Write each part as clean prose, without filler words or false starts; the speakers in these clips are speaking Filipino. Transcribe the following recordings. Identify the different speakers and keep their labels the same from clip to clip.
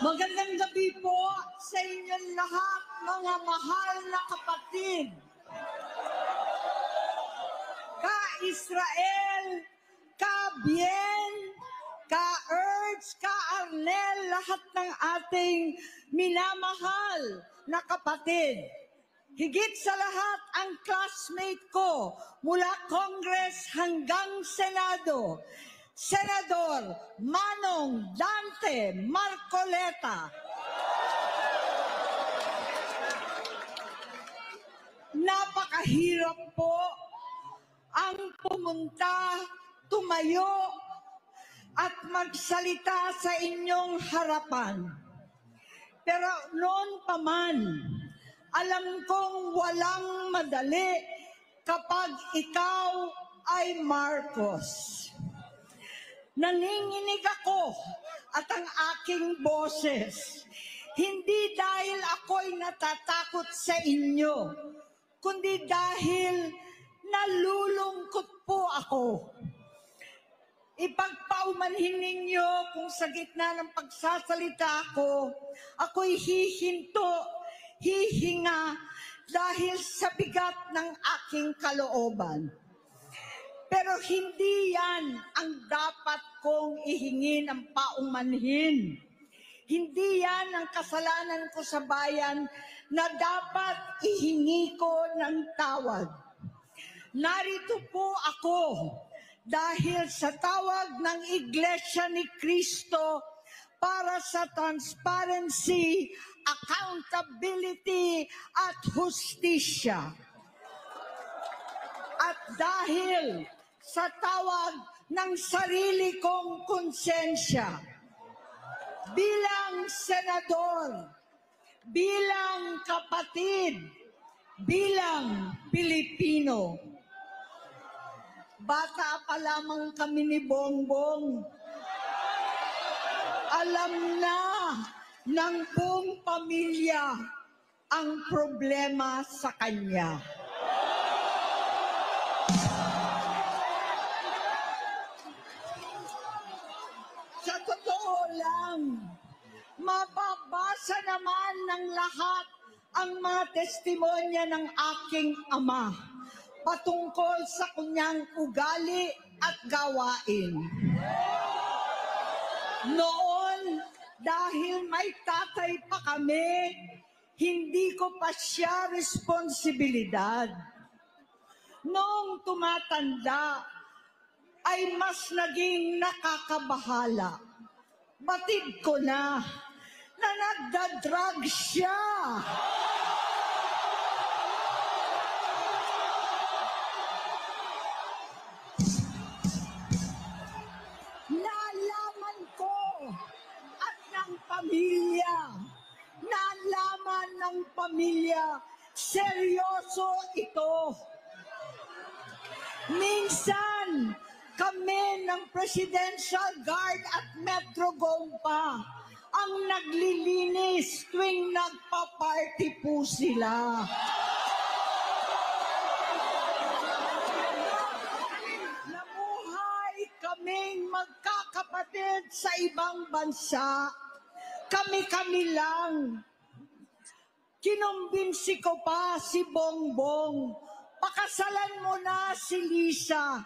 Speaker 1: Magandang gabi po sa inyong lahat, mga mahal na kapatid. Ka-Israel, ka-Bien, ka-Erz, ka-Arnel, lahat ng ating minamahal na kapatid. Higit sa lahat ang classmate ko mula Congress hanggang Senado, Senador Manong Dante Marcoleta. Napakahirap po ang pumunta, tumayo at magsalita sa inyong harapan. Pero noon pa man, alam kong walang madali kapag ikaw ay Marcos. Nanginginig ako at ang aking boses, hindi dahil ako'y natatakot sa inyo, kundi dahil nalulungkot po ako. Ipagpaumanhin ninyo kung sa gitna ng pagsasalita ko, ako'y hihinga dahil sa bigat ng aking kalooban. Pero hindi yan ang dapat kong ihingin ng paumanhin. Hindi yan ang kasalanan ko sa bayan na dapat ihingi ko ng tawad. Narito po ako dahil sa tawag ng Iglesia ni Cristo para sa transparency, accountability at hustisya. At dahil sa tawag ng sarili kong konsensya, bilang senador, bilang kapatid, bilang Pilipino. Bata pa lamang kami ni Bongbong. Alam na ng buong pamilya ang problema sa kanya. Sa totoo lang, mababasa naman ng lahat ang mga testimonya ng aking ama patungkol sa kanyang ugali at gawain. Noon, dahil may tatay pa kami, hindi ko pa siya responsibilidad. Noong tumatanda, ay mas naging nakakabahala. Batid ko na nagda-drug siya. Nalaman ko at ng pamilya, nalaman ng pamilya, seryoso ito. Minsan, kami ng Presidential Guard at Metro Gompa ang naglilinis tuwing nagpa-party po sila. Namuhay kaming magkakapatid sa ibang bansa. Kami-kami lang. Kinumbinsi ko pa si Bongbong, pakasalan mo na si Lisa.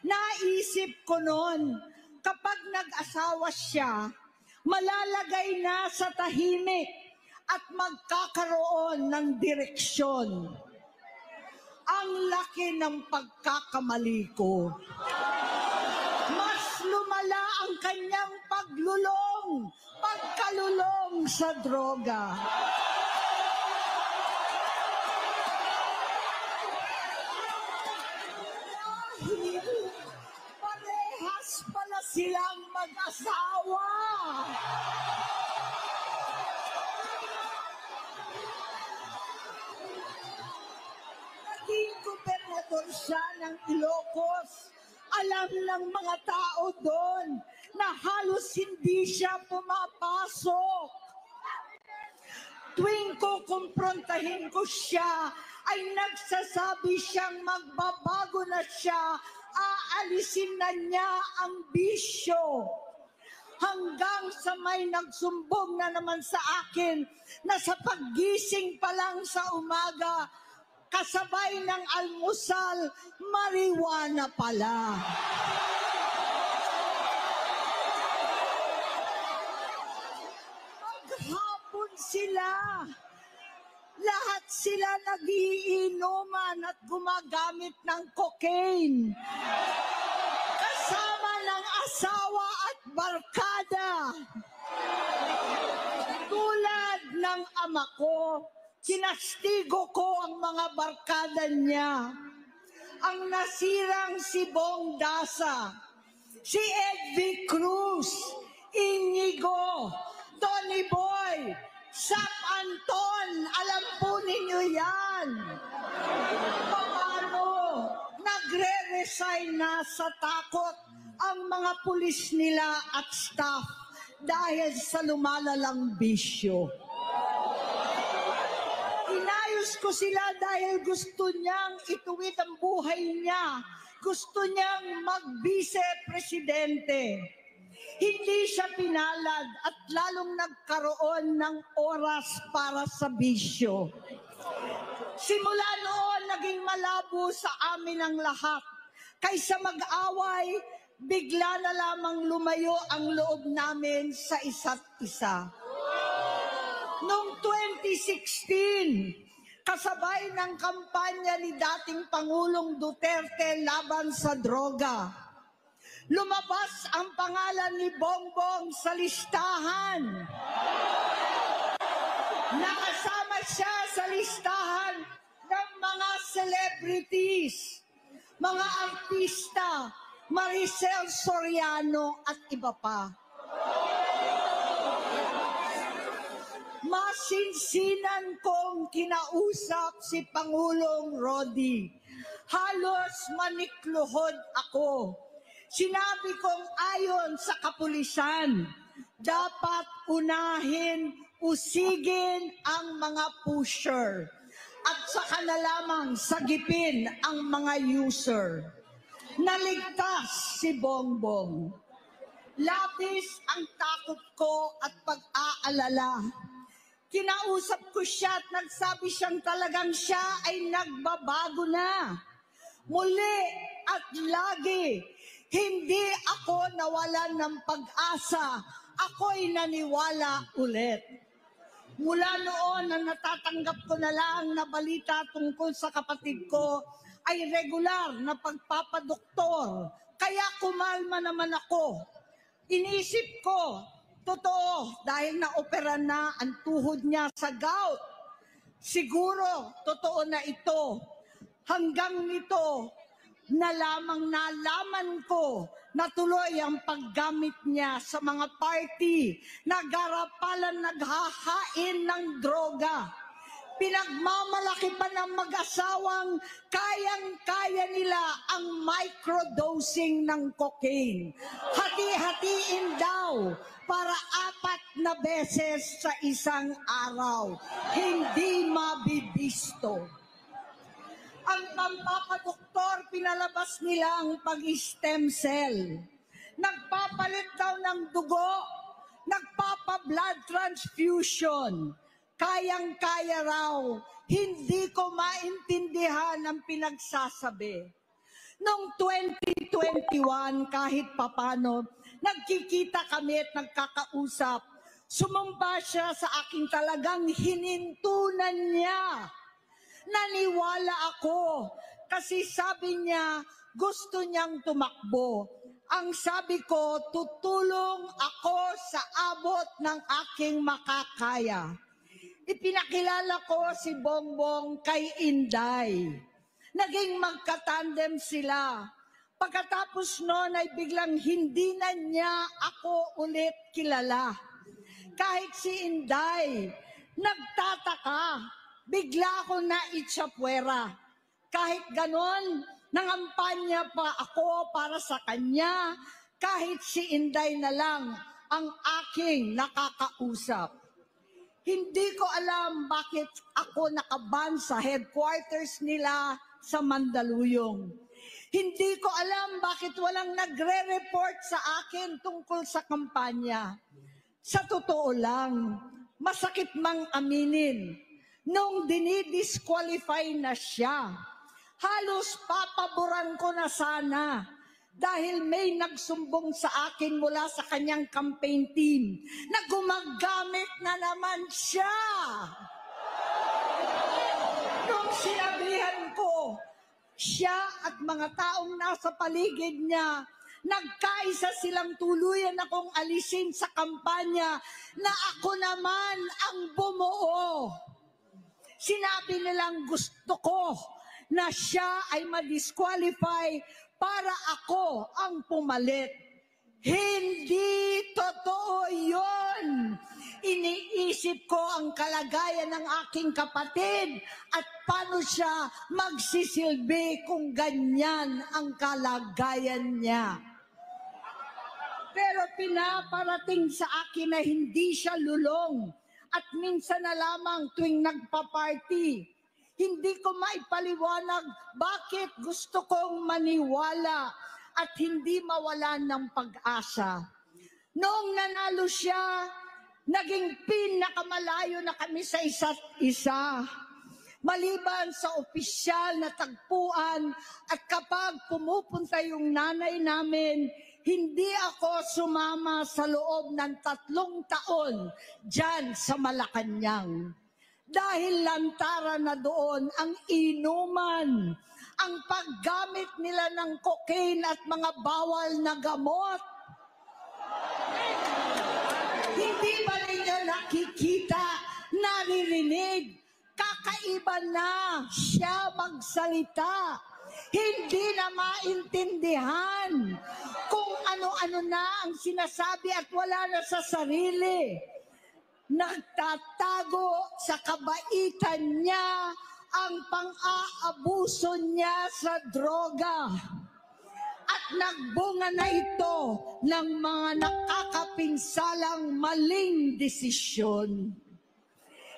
Speaker 1: Naisip ko noon, kapag nag-asawa siya, malalagay na sa tahimik at magkakaroon ng direksyon. Ang laki ng pagkakamali ko. Mas lumala ang kanyang pagkalulong sa droga. Pala silang mag-asawa. Naging gobernador siya ng Ilocos. Alam ng mga tao doon na halos hindi siya pumapasok. Tuwing kukumprontahin ko siya, ay nagsasabi siyang magbabago na siya, aalisin na niya ang bisyo. hanggang sa may nagsumbong na naman sa akin na sa paggising pa lang sa umaga, kasabay ng almusal, marijuana pala. Maghapon sila. Lahat sila nagiinuman at gumagamit ng cocaine. Kasama ng asawa at barkada. Tulad ng ama ko, kinastigo ko ang mga barkada niya. Ang nasirang si Bong Dasa, si Edvi Cruz, Inigo, Tony Boy, Sap Anton, alam po ninyo yan. Paano nagre-resign na sa takot ang mga pulis nila at staff dahil sa lumalalang bisyo. Inayos ko sila dahil gusto niyang ituwid ang buhay niya. Gusto niyang mag-vice-presidente. Hindi siya pinalad at lalong nagkaroon ng oras para sa bisyo. Simula noon, naging malabo sa amin ang lahat. Kaysa mag-away, bigla na lamang lumayo ang loob namin sa isa't isa. Noong 2016, kasabay ng kampanya ni dating Pangulong Duterte laban sa droga, lumabas ang pangalan ni Bongbong sa listahan. Nakasama siya sa listahan ng mga celebrities, mga artista, Maricel Soriano at iba pa. Masinsinan kong kinausap si Pangulong Rodi. Halos manikluhod ako. Sinabi kong ayon sa kapulisan, dapat usigin ang mga pusher at saka na lamang sagipin ang mga user. Naligtas si Bongbong. Labis ang takot ko at pag-aalala. Kinausap ko siya at nagsabi siyang talagang siya ay nagbabago na. Muli at lagi, hindi ako nawalan ng pag-asa. Ako'y naniwala ulit. Mula noon na natatanggap ko na lang na balita tungkol sa kapatid ko ay regular na pagpapadoktor. Kaya kumalma naman ako. Inisip ko, totoo dahil naopera na ang tuhod niya sa gout. Siguro, totoo na ito. Hanggang nito, nalaman ko na tuloy ang paggamit niya sa mga party na garapalan naghahain ng droga. Pinagmamalaki pa ng mag-asawang kayang-kaya nila ang microdosing ng cocaine. Hati-hatiin daw para 4 na beses sa isang araw. Hindi mabibisto. Ang pampapadoktor, pinalabas nila ang pag-stem cell. Nagpapalit daw ng dugo, nagpapa-blood transfusion. Kayang-kaya raw, hindi ko maintindihan ang pinagsasabi. Noong 2021, kahit papano, nagkikita kami at nagkakausap. Sumamba siya sa aking talagang hinintunan niya. Naniwala ako kasi sabi niya gusto niyang tumakbo. Ang sabi ko, tutulong ako sa abot ng aking makakaya. Ipinakilala ko si Bongbong kay Inday. Naging magkatandem sila. Pagkatapos noon ay biglang hindi na niya ako ulit kilala. Kahit si Inday, nagtataka. Bigla ako na itsapwera. Kahit ganon, nangampanya pa ako para sa kanya, kahit si Inday na lang ang aking nakakausap. Hindi ko alam bakit ako nakaban sa headquarters nila sa Mandaluyong. Hindi ko alam bakit walang nagre-report sa akin tungkol sa kampanya. Sa totoo lang, masakit mang aminin, nung dinidisqualify na siya, halos papaboran ko na sana dahil may nagsumbong sa akin mula sa kanyang campaign team na gumagamit na naman siya. Nung sinabihan ko, siya at mga taong nasa paligid niya, nagkaisa silang tuluyan akong alisin sa kampanya na ako naman ang bumuo. Sinabi nilang gusto ko na siya ay ma-disqualify para ako ang pumalit. Hindi totoo yun. Iniisip ko ang kalagayan ng aking kapatid at paano siya magsisilbi kung ganyan ang kalagayan niya. Pero pinaparating sa akin na hindi siya lulong at minsan na lamang tuwing nagpa-party. Hindi ko maipaliwanag bakit gusto kong maniwala at hindi mawalan ng pag-asa. Noong nanalo siya, naging pinakamalayo na kami sa isa't isa. Maliban sa opisyal na tagpuan at kapag pumupunta yung nanay namin, hindi ako sumama sa loob ng 3 taon dyan sa Malacanang. Dahil lantara na doon ang inuman, ang paggamit nila ng cocaine at mga bawal na gamot. Hindi ba ninyo nakikita, naririnig, kakaiba na siya magsalita. Hindi na maintindihan kung ano-ano na ang sinasabi at wala na sa sarili. Nagtatago sa kabaitan niya ang pang-aabuso niya sa droga. At nagbunga na ito ng mga nakakapinsalang maling desisyon.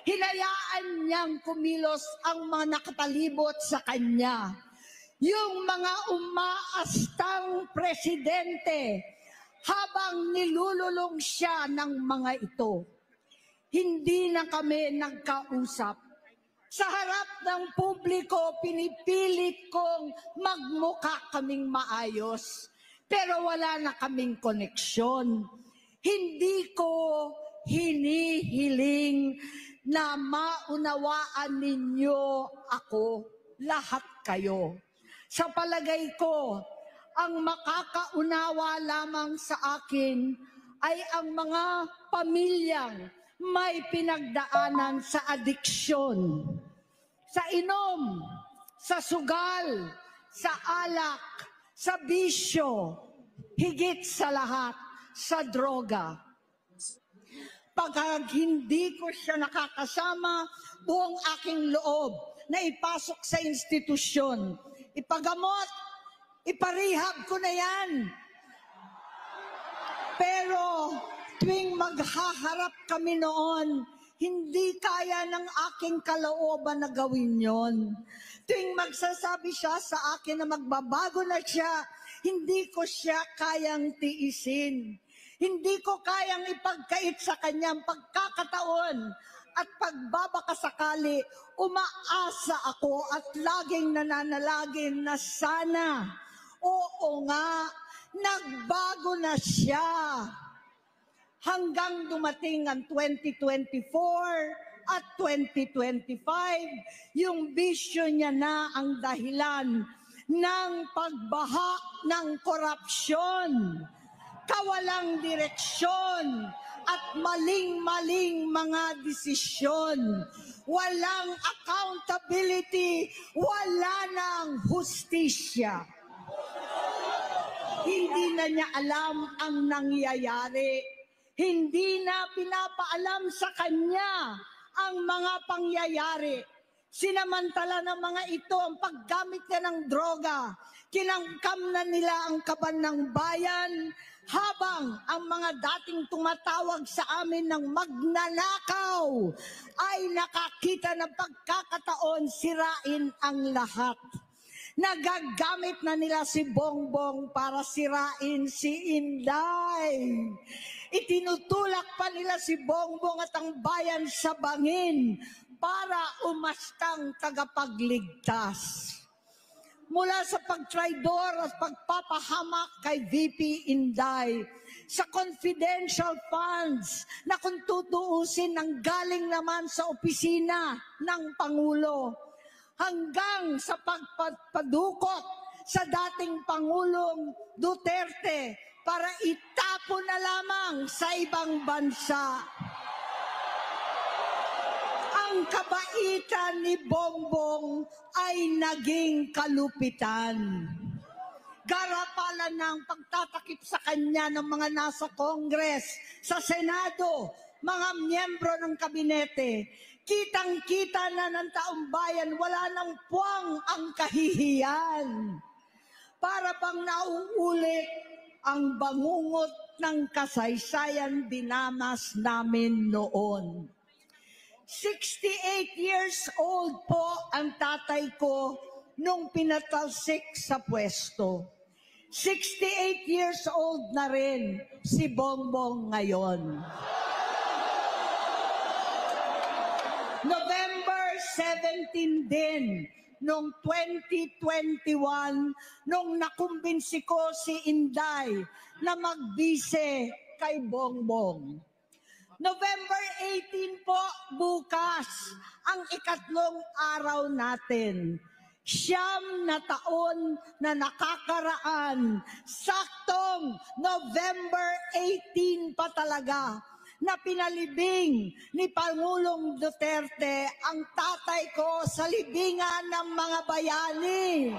Speaker 1: Hinayaan niyang kumilos ang mga nakapalibot sa kanya. Yung mga umaastang presidente habang nilululong siya ng mga ito. Hindi na kami nagkausap. Sa harap ng publiko, pinipilit kong magmukha kaming maayos. Pero wala na kaming koneksyon. Hindi ko hinihiling na maunawaan ninyo ako, lahat kayo. Sa palagay ko, ang makakaunawa lamang sa akin ay ang mga pamilyang may pinagdaanan sa adiksyon, sa inom, sa sugal, sa alak, sa bisyo, higit sa lahat, sa droga. Pag hindi ko siya nakakasama, buong aking loob na ipasok sa institusyon, ipagamot, iparehab ko na yan. Pero tuwing maghaharap kami noon, hindi kaya ng aking kalooban na gawin yon. Tuwing magsasabi siya sa akin na magbabago na siya, hindi ko siya kayang tiisin. Hindi ko kayang ipagkait sa kanyang pagkakataon at pagbabakasakali, umaasa ako at laging nananalangin na sana, oo nga, nagbago na siya. Hanggang dumating ang 2024 at 2025, yung bisyo niya na ang dahilan ng pagbaha ng korupsyon, kawalang direksyon, at maling-maling mga desisyon. Walang accountability, wala nang hustisya. Hindi na niya alam ang nangyayari. Hindi na pinapaalam sa kanya ang mga pangyayari. Sinamantala ng mga ito ang paggamit niya ng droga. Kinangkam na nila ang kaban ng bayan habang ang mga dating tumatawag sa amin ng magnanakaw ay nakakita ng pagkakataon sirain ang lahat. Nagagamit na nila si Bongbong para sirain si Inday. Itinutulak pa nila si Bongbong at ang bayan sa bangin para umastang tagapagligtas. Mula sa pagtraidor at pagpapahamak kay VP Inday, sa confidential funds na kung tutuusin ang galing naman sa opisina ng Pangulo, hanggang sa pagpadukot sa dating Pangulong Duterte para itapon na lamang sa ibang bansa. Ang kabaitan ni Bongbong ay naging kalupitan. Garapalan ng pagtatakip sa kanya ng mga nasa Congress, sa Senado, mga miyembro ng kabinete. Kitang-kita na ng taong bayan, wala nang puwang ang kahihiyan. Para bang nauulit ang bangungot ng kasaysayan dinamas namin noon. 68 years old po ang tatay ko nung pinatalsik sa pwesto. 68 years old na rin si Bongbong ngayon. November 17 din, noong 2021, nung nakumbinsi ko si Inday na magbise kay Bongbong. November 18 po, bukas, ang ikatlong araw natin. 9 na taon na nakakaraan, saktong November 18 pa talaga, na pinalibing ni Pangulong Duterte ang tatay ko sa libingan ng mga bayani.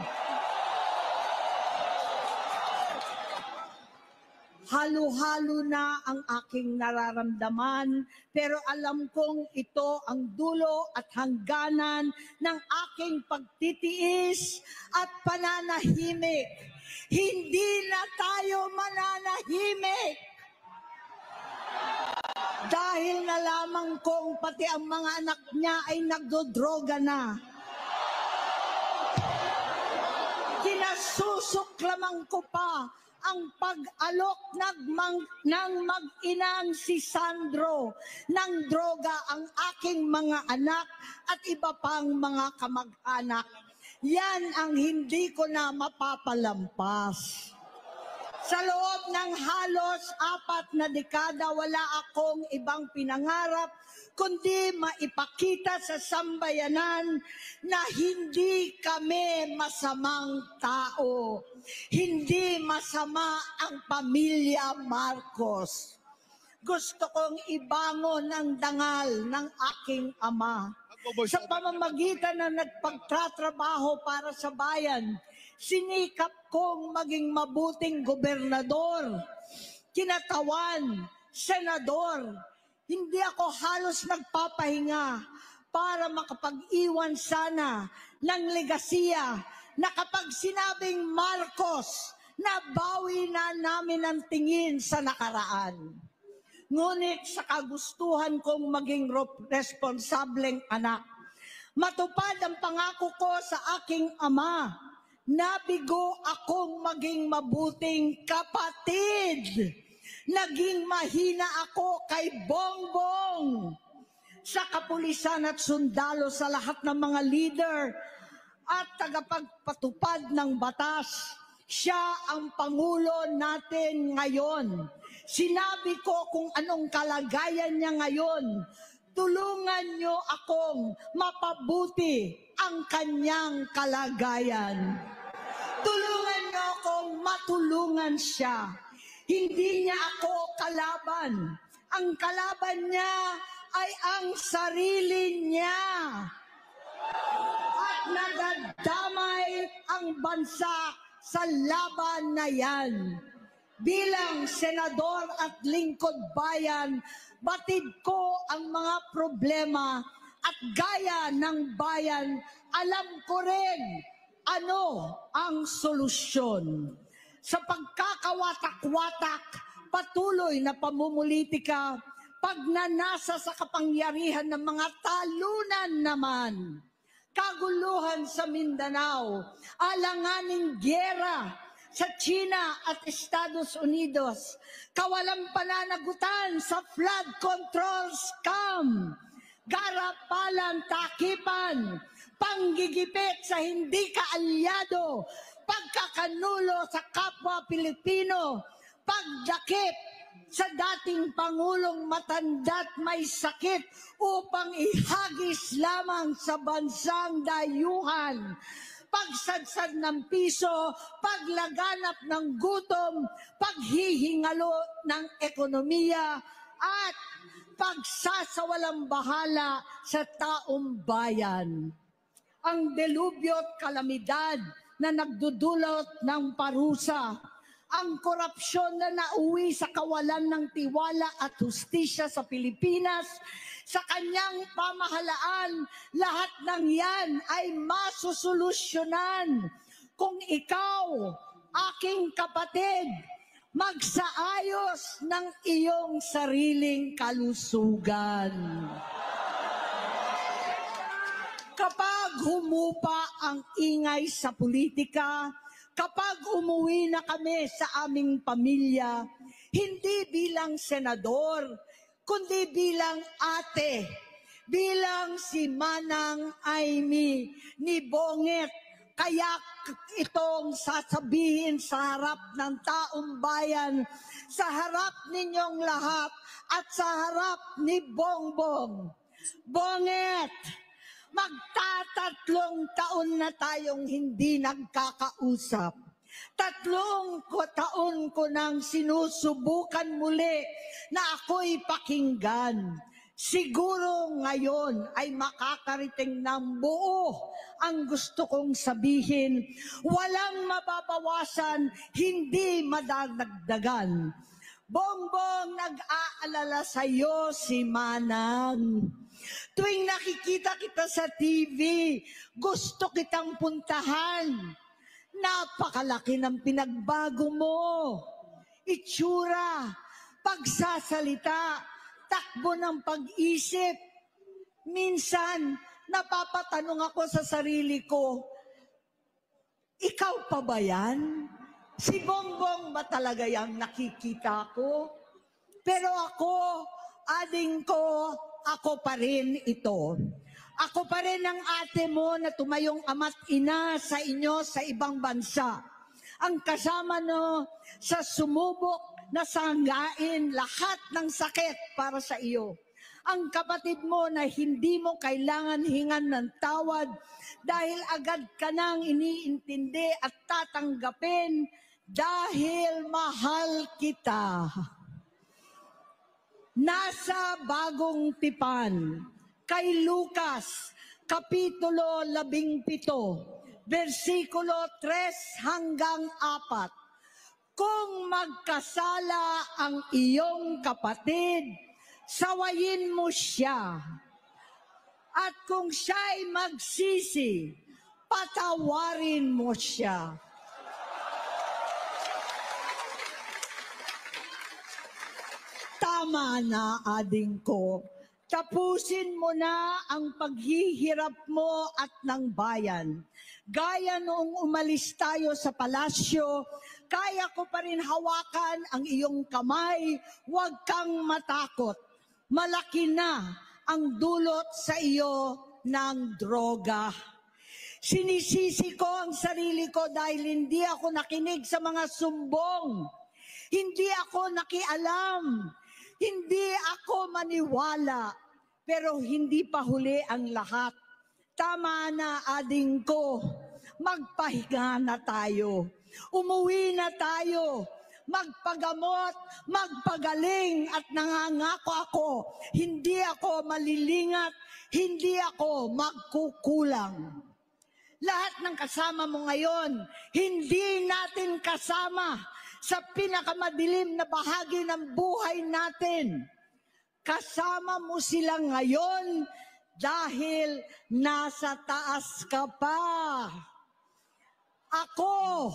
Speaker 1: Halo-halo na ang aking nararamdaman, pero alam kong ito ang dulo at hangganan ng aking pagtitiis at pananahimik. Hindi na tayo mananahimik. Dahil nalaman kong pati ang mga anak niya ay nagdodroga na. Kinasusuklaman ko pa ang pag-alok ng mag-inang si Sandro ng droga ang aking mga anak at iba pang mga kamag-anak. Yan ang hindi ko na mapapalampas. Sa loob ng halos 4 na dekada, wala akong ibang pinangarap kundi maipakita sa sambayanan na hindi kami masamang tao. Hindi masama ang pamilya Marcos. Gusto kong ibangon ang dangal ng aking ama. Sa pamamagitan na nagpagtatrabaho para sa bayan, sinikap kong maging mabuting gobernador, kinatawan, senador. Hindi ako halos nagpapahinga para makapag-iwan sana ng legasiya na kapag sinabing Marcos, nabawi na namin ang tingin sa nakaraan. Ngunit sa kagustuhan kong maging responsableng anak, matupad ang pangako ko sa aking ama, nabigo akong maging mabuting kapatid. Naging mahina ako kay Bongbong. Sa kapulisan at sundalo, sa lahat ng mga leader at tagapagpatupad ng batas, siya ang Pangulo natin ngayon. Sinabi ko kung anong kalagayan niya ngayon. Tulungan niyo akong mapabuti ang kanyang kalagayan. Tulungan niyo akong matulungan siya. Hindi niya ako kalaban. Ang kalaban niya ay ang sarili niya. At nadadamay ang bansa sa laban na yan. Bilang senador at lingkod bayan, batid ko ang mga problema at gaya ng bayan, alam ko rin ano ang solusyon. Sa pagkakawatak-watak, patuloy na pamumulitika, pagnanasa sa kapangyarihan ng mga talunan naman. kaguluhan sa Mindanao, alanganing gyera sa China at Estados Unidos, kawalang pananagutan sa flood control scam, garapalan takipan, panggigipit sa hindi kaalyado, pagkakanulo sa kapwa Pilipino, pagdakip sa dating Pangulong matanda't may sakit upang ihagis lamang sa bansang dayuhan, pagsadsad ng piso, paglaganap ng gutom, paghihingalo ng ekonomiya, at pagsasawalang bahala sa taong bayan. Ang delubyo at kalamidad na nagdudulot ng parusa, ang korupsyon na nauwi sa kawalan ng tiwala at hustisya sa Pilipinas, sa kanyang pamahalaan, lahat ng yan ay masusolusyonan kung ikaw, aking kapatid, magsaayos ng iyong sariling kalusugan. Kapag humupa ang ingay sa politika, kapag umuwi na kami sa aming pamilya, hindi bilang senador, kundi bilang ate, bilang si Manang Amy ni Bonget, kaya itong sasabihin sa harap ng taong bayan, sa harap ninyong lahat at sa harap ni Bongbong. Bonget, magtatatlong taon na tayong hindi nagkakausap. 3 taon ko nang sinusubukan muli na ako'y pakinggan. Siguro ngayon ay makakariting ng buo ang gusto kong sabihin. Walang mababawasan, hindi madadagdagan. Bongbong, nag-aalala sa iyo si Manang. Tuwing nakikita kita sa TV, gusto kitang puntahan. Napakalaki ng pinagbago mo. Itsura, pagsasalita, takbo ng pag-isip. Minsan, napapatanong ako sa sarili ko, ikaw pa ba yan? Si Bongbong ba talaga yung nakikita ko? Pero ako, ading ko, ako pa rin ito. Ako pa rin ang ate mo na tumayong ama't ina sa inyo sa ibang bansa. Ang kasama no sa sumubok na sanggain lahat ng sakit para sa iyo. Ang kapatid mo na hindi mo kailangan hingan ng tawad dahil agad ka nang iniintindi at tatanggapin dahil mahal kita. Nasa Bagong Tipan, kay Lucas, Kapitulo 17, versikulo 3 hanggang 4. Kung magkasala ang iyong kapatid, sawayin mo siya. At kung siya'y magsisi, patawarin mo siya. Tama na, ading ko. Tapusin mo na ang paghihirap mo at ng bayan. Gaya noong umalis tayo sa palasyo, kaya ko pa rin hawakan ang iyong kamay, huwag kang matakot. Malaki na ang dulot sa iyo ng droga. Sinisisi ko ang sarili ko dahil hindi ako nakinig sa mga sumbong. Hindi ako nakialam. Hindi ako maniwala, pero hindi pa huli ang lahat. Tama na, ading ko, magpahinga na tayo. Umuwi na tayo, magpagamot, magpagaling at nangangako ako, hindi ako malilingat, hindi ako magkukulang. Lahat ng kasama mo ngayon, hindi natin kasama sa pinakamadilim na bahagi ng buhay natin. Kasama mo sila ngayon dahil nasa taas ka pa. Ako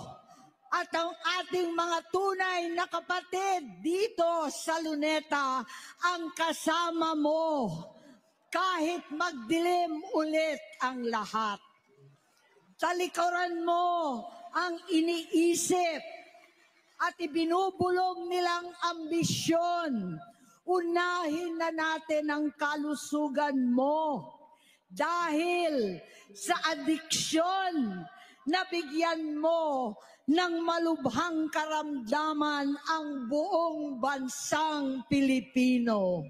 Speaker 1: at ang ating mga tunay na kapatid dito sa Luneta ang kasama mo. kahit magdilim ulit ang lahat. Talikuran mo ang iniisip at ibinubulong nilang ambisyon. Unahin na natin ang kalusugan mo dahil sa adiksyon na bigyan mo ng malubhang karamdaman ang buong bansang Pilipino.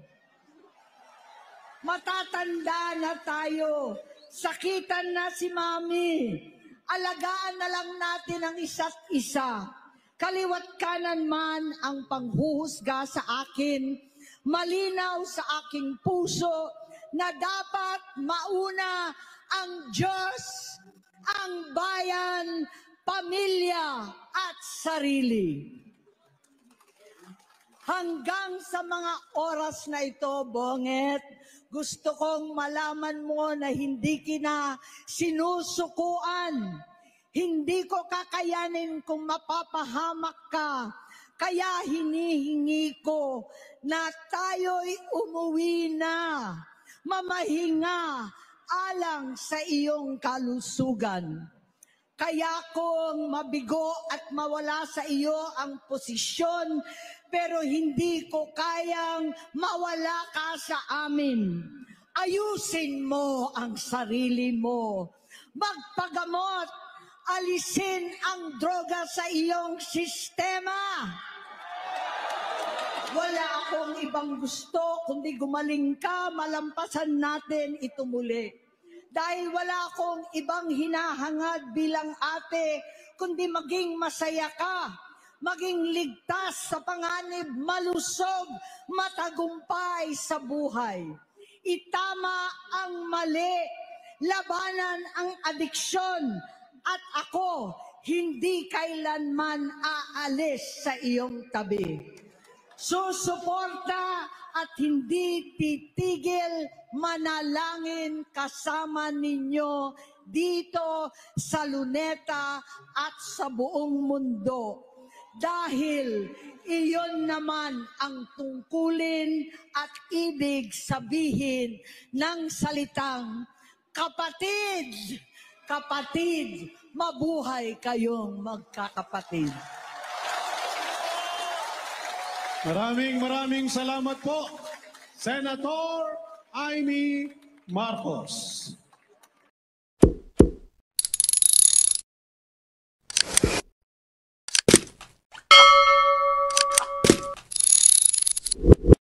Speaker 1: Matatanda na tayo, sakitan na si Mami, alagaan na lang natin ang isa't isa. Kaliwat kanan man ang panghuhusga sa akin, malinaw sa aking puso na dapat mauna ang Diyos, ang bayan, pamilya at sarili. Hanggang sa mga oras na ito, Bonget, gusto kong malaman mo na hindi kita sinusukuan. Hindi ko kakayanin kung mapapahamak ka. Kaya hinihingi ko na tayo'y umuwi na, mamahinga alang sa iyong kalusugan. Kaya kung mabigo at mawala sa iyo ang posisyon, pero hindi ko kayang mawala ka sa amin. Ayusin mo ang sarili mo. Magpagamot, alisin ang droga sa iyong sistema. Wala akong ibang gusto, kundi gumaling ka, malampasan natin ito muli. Dahil wala akong ibang hinahangad bilang ate, kundi maging masaya ka, maging ligtas sa panganib, malusog, matagumpay sa buhay. Itama ang mali, labanan ang adiksyon, at ako hindi kailanman aalis sa iyong tabi. Susuporta at hindi titigil manalangin kasama ninyo dito sa Luneta at sa buong mundo. Dahil iyon naman ang tungkulin at ibig sabihin ng salitang kapatid. Kapatid, mabuhay kayong magkakapatid.
Speaker 2: Maraming salamat po, Senator Amy Marcos.